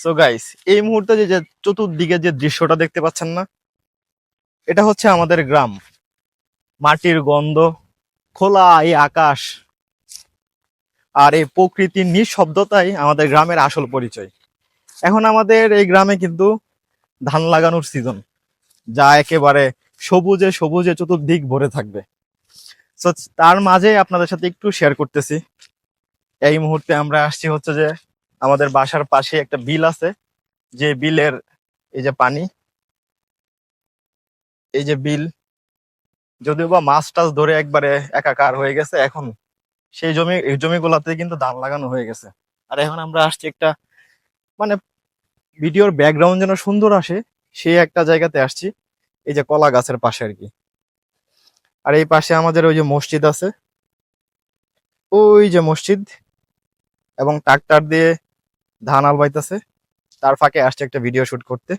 So guys, এই মুহূর্তে যে যে চতুর্দিকে যে দৃশ্যটা দেখতে পাচ্ছেন না, এটা হচ্ছে আমাদের গ্রাম। মাটির গন্ধ, খোলা এই আকাশ আর এই প্রকৃতির নিঃশব্দতাই আমাদের গ্রামের আসল পরিচয়। এখন আমাদের এই গ্রামে কিন্তু ধান লাগানোর সিজন, যা একেবারে সবুজে সবুজে চতুর্দিক ভরে থাকবে। সো তার মাঝে আপনাদের সাথে একটু শেয়ার করতেছি। এই মুহূর্তে আমরা আসছি হচ্ছে যে আমাদের বাসার পাশে একটা বিল আছে, যে বিলের এই যে পানি, এই যে বিল, যদিও বা মাছ টাছ ধরে একবারে একাকার হয়ে গেছে। এখন সেই এই জমিগুলাতে কিন্তু ধান লাগানো হয়ে গেছে। আর এখন আমরা আসছি একটা, মানে ভিডিওর ব্যাকগ্রাউন্ড যেন সুন্দর আসে, সেই একটা জায়গাতে আসছি, এই যে কলা গাছের পাশে আর কি। আর এই পাশে আমাদের ওই যে মসজিদ আছে, ওই যে মসজিদ, এবং ট্রাক্টর দিয়ে ধান আল বাইতেছে। তার ফাঁকে আসছে একটা ভিডিও শুট করতে।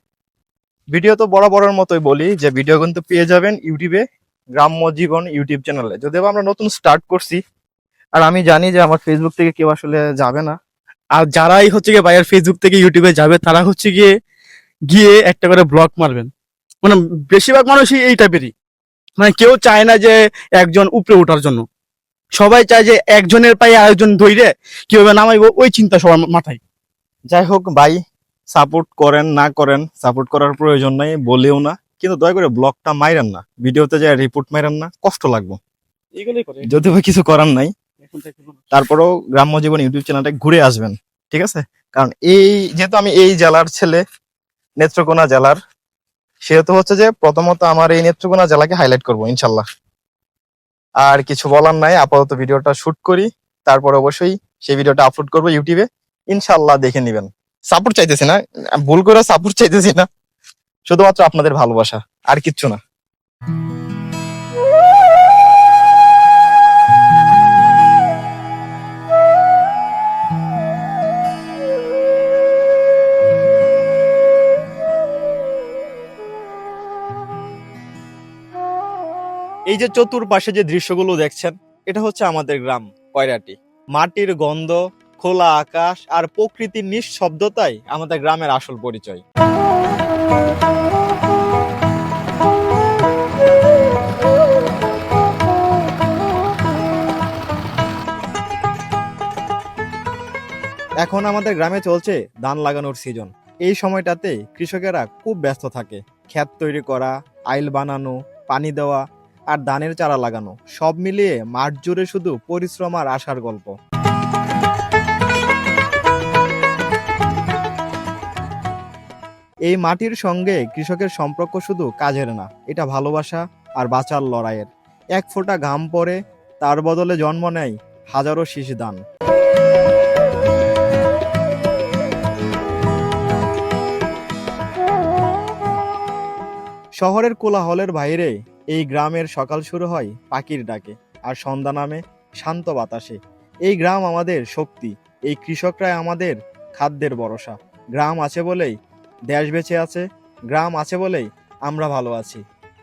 ভিডিও তো বরাবরের মতোই বলি যে ভিডিও কিন্তু পেয়ে যাবেন ইউটিউবে, গ্রাম্য জীবন ইউটিউব চ্যানেলে। যদিও আমরা নতুন স্টার্ট করছি, আর আমি জানি যে আমার ফেসবুক থেকে কেউ আসলে যাবে না। আর যারাই হচ্ছে গিয়ে ভাইয়ার ফেসবুক থেকে ইউটিউবে যাবে তারা হচ্ছে গিয়ে গিয়ে একটা করে ব্লগ মারবেন। মানে বেশিরভাগ মানুষই এই টাইপেরই, মানে কেউ চায় না যে একজন উপরে ওঠার জন্য, সবাই চায় যে একজনের পায়ে আরেকজন ধইরে কিভাবে নামাইবো ওই চিন্তা সবার মাথায়। যাই হোক ভাই, সাপোর্ট করেন না করেন, সাপোর্ট করার প্রয়োজন নাই, বলেও না, কিন্তু দয়া করে ব্লগটা মাইরেন না, ভিডিওতে যায় রিপোর্ট মাইরেন না, কষ্ট লাগবে। এইগুলোই করে যদিও বা কিছু করার নাই, এখন থেকে মানুষ। তারপরেও গ্রাম্য জীবন ইউটিউব চ্যানেলটা ঘুরে আসবেন, ঠিক আছে? কারণ যেহেতু আমি এই জেলার ছেলে, নেত্রকোনা জেলার, সেহেতু হচ্ছে যে প্রথমত আমার এই নেত্রকোনা জেলাকে হাইলাইট করবো ইনশাল্লাহ। আর কিছু বলার নাই, আপাতত ভিডিওটা শুট করি, তারপর অবশ্যই সেই ভিডিওটা আপলোড করবো ইউটিউবে, ইনশাল্লাহ দেখে নিবেন। সাপোর্ট চাইতেছি না, ভুল করে সাপোর্ট চাইতেছি না, শুধুমাত্র আপনাদের ভালোবাসা, আর কিচ্ছু না। এই যে চতুর্পাশে যে দৃশ্যগুলো দেখছেন, এটা হচ্ছে আমাদের গ্রাম কয়রাটি। মাটির গন্ধ, খোলা আকাশ আর প্রকৃতির নিঃশব্দতাই আমাদের গ্রামের আসল পরিচয়। এখন আমাদের গ্রামে চলছে ধান লাগানোর সিজন। এই সময়টাতে কৃষকেরা খুব ব্যস্ত থাকে। ক্ষেত তৈরি করা, আইল বানানো, পানি দেওয়া আর ধানের চারা লাগানো, সব মিলিয়ে মাঠ জুড়ে শুধু পরিশ্রম আর আশার গল্প। এই মাটির সঙ্গে কৃষকের সম্পর্ক শুধু কাজের না, এটা ভালোবাসা আর বাঁচার লড়াইয়ের। এক ফোঁটা ঘাম পড়ে, তার বদলে জন্ম নেয় হাজারো শীষ ধান। শহরের কোলাহলের বাইরে এই গ্রামের সকাল শুরু হয় পাখির ডাকে, আর সন্ধ্যা নামে শান্ত বাতাসে। এই গ্রাম আমাদের শক্তি, এই কৃষকরাই আমাদের খাদ্যের ভরসা। গ্রাম আছে বলেই দেশ বেঁচে আছে, গ্রাম আছে বলেই আমরা ভালো আছি।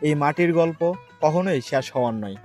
এই মাটির গল্প কখনোই শেষ হওয়ার নয়।